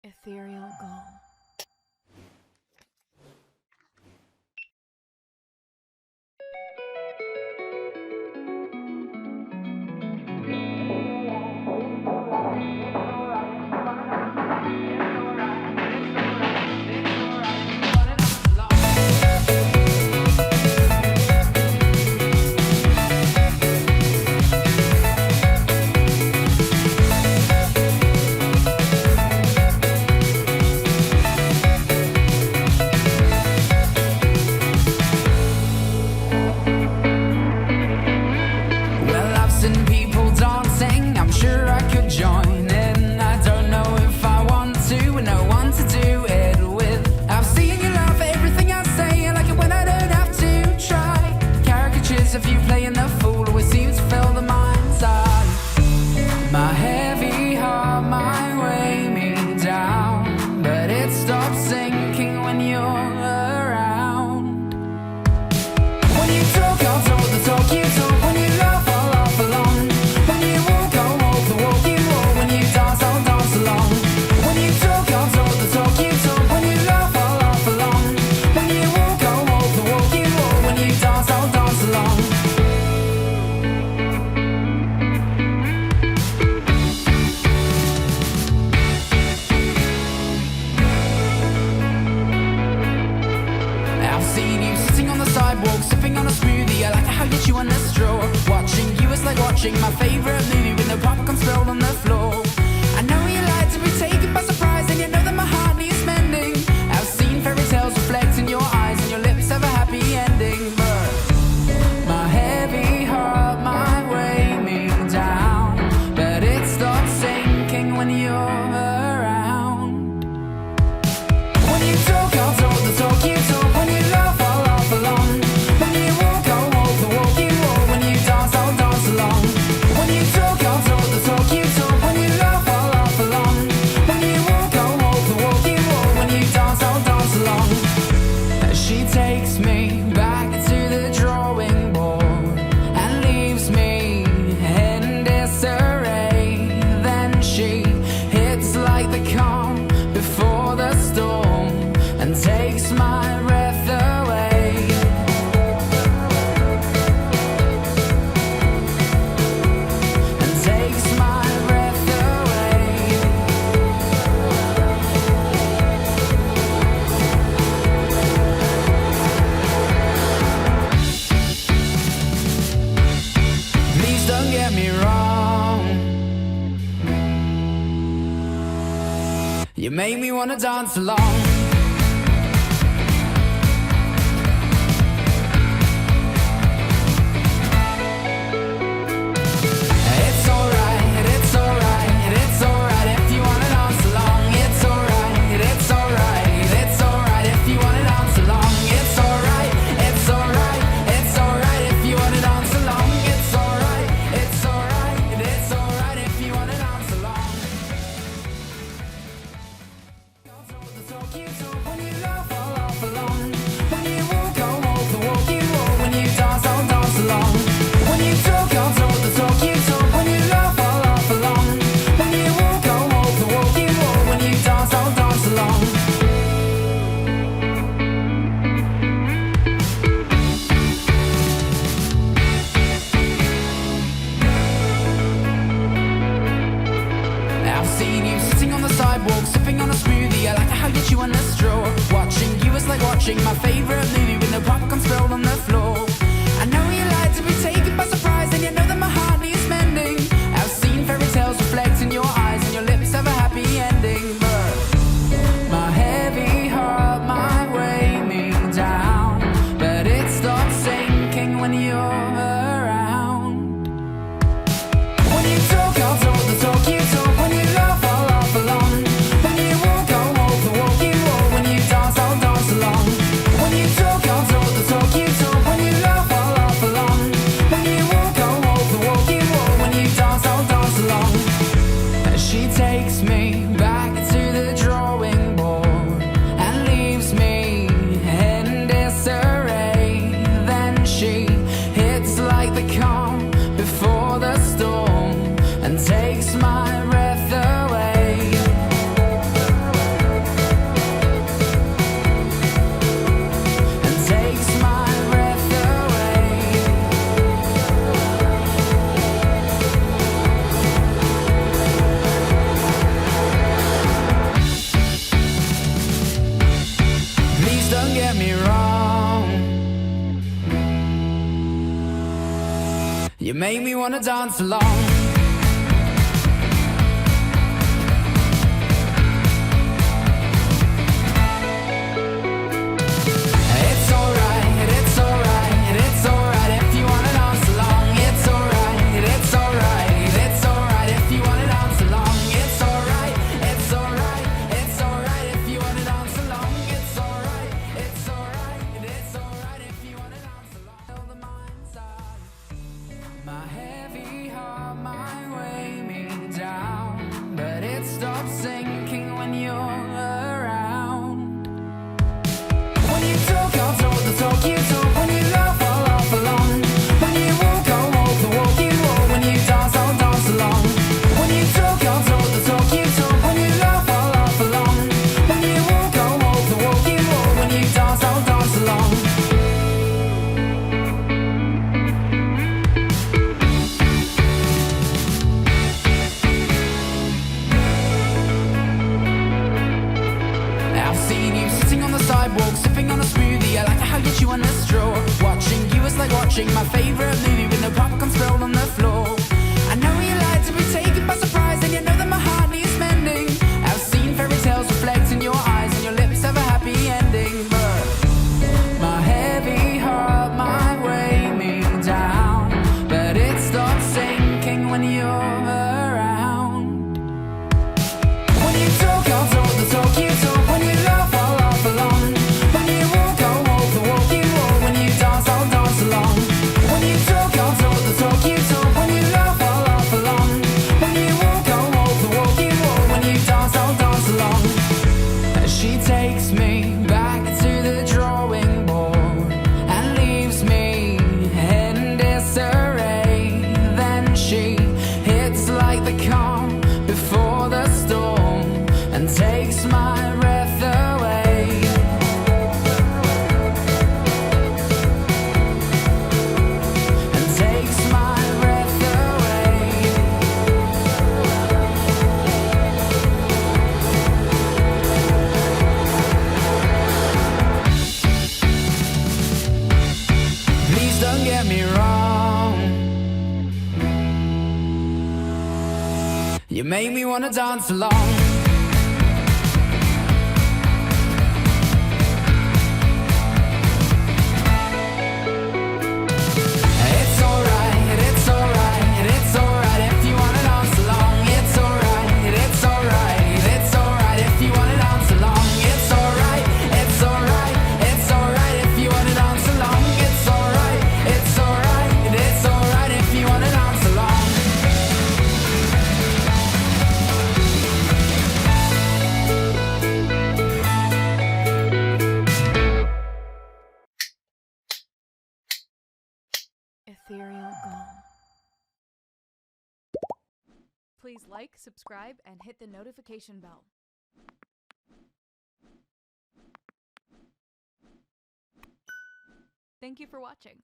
Ethereal Gull. People dancing, I'm sure I could join in. I don't know if I want to, no one to do it with. I've seen you love everything I say, I like it when I don't have to try. Caricatures of you playing the fool always seem to fill the mind's eye. My heavy heart might weigh me down, but it stops sinking when you're around. When you talk, I'll talk the talk you talk. When you laugh, I'll laugh along. When you walk, I'll walk the walk you walk. When you dance, I'll dance along. When you talk, I'll talk the talk you talk. When you laugh, I'll laugh along. When you walk, I'll walk the walk you walk. When you dance, I'll dance along. I've seen you sitting on the sidewalk, sipping on a smoothie. I like how you chew on the straw. Watching you is like watching my favorite movie with no popcorn spilled on the floor. I know you like to be taken by surprise, and you know that my heart needs mending. I've seen fairy tales reflect in your eyes, and your lips have a happy ending. But my heavy heart might weigh me down, but it stops sinking when you're around. When you talk, I'll talk the talk you talk. When you laugh, I'll laugh along. When you walk, I'll walk the walk you walk. When you dance, I'll dance along. When you talk, I'll talk the talk you talk. When you laugh, I'll laugh along. When you walk, I'll walk the walk you walk. When you dance, I'll dance along. She takes me back to the drawing board and leaves me in disarray. Then she hits like the calm before the storm and takes my breath away. And takes my breath away. Please don't get me wrong, you make me wanna dance along. It's alright, it's alright, it's alright if you wanna dance along. It's alright, it's alright, it's alright if you wanna dance along. It's alright, it's alright, it's alright if you wanna dance along. It's alright, it's alright, it's alright if you wanna dance along. I'll talk the talk you talk. When you laugh, I'll laugh along. When you walk, I'll walk the walk you walk. When you dance, I'll dance along. When you talk, I'll talk the talk you talk. When you laugh, I'll laugh along. When you walk, I'll walk the walk you walk. When you dance, I'll dance along. I've seen you sitting on the sidewalk, sipping on a smoothie. I like how you chew on the straw. Watching you is like watching my favorite movie with no popcorn spilled on the floor. I know you like to be taken by surprise, and you know that my heart needs mending. I've seen fairy tales reflect in your eyes, and your lips have a happy ending. But my heavy heart might weigh me down, but it stops sinking when you're around. When you talk, I'll talk the talk you talk. When you laugh, I'll laugh along. When you walk, I'll walk the walk you walk. When you dance, I'll dance along. When You make me wanna dance along. It's alright, it's alright, it's alright if you wanna dance along. It's alright, it's alright, it's alright if you wanna dance along. It's alright, it's alright, it's alright if you wanna dance along. It's alright, it's alright, it's alright if you wanna dance along. Till the mind's up. My heavy heart might weigh me down, but it stops sinking when you're around. When you talk, I'll talk the talk you talk. When you laugh, I'll laugh along. When you walk, I'll walk the walk you walk. When you dance, I'll dance along. When you talk, I'll talk the talk you talk. When you laugh, I'll laugh along. When you walk, I'll walk the walk you walk. When you dance, I'll dance along. I've seen you sitting on the sidewalk, sipping on a smoothie. I like how you chew on a straw. Watching you is like watching my favorite movie with no popcorn spilled on the floor. I know you like to be taken by surprise, and you know that my heart needs mending. I've seen fairy tales reflect in your eyes, and your lips have a happy ending. But my heavy heart might weigh me down, but it stops sinking when you're around. When you talk, I'll talk the talk you talk. When you laugh, I'll laugh along. When you walk, I'll walk the walk you walk. When you dance, I'll dance along. When you talk, I'll talk the talk you talk. When you laugh, I'll laugh along. When you walk, I'll walk the walk you walk. When you dance, I'll dance along. She takes me back to the drawing board and leaves me in disarray. Then she hits like the calm before the storm and takes my breath away. And takes my breath away. Please don't get me wrong. You make me wanna dance along. It's alright, it's alright, it's alright if you wanna dance along. It's alright, it's alright, it's alright if you wanna dance along. It's alright, it's alright, it's alright if you wanna dance along. It's alright, it's alright, it's alright if you wanna dance along. Ethereal Gull. Please like, subscribe, and hit the notification bell. Thank you for watching.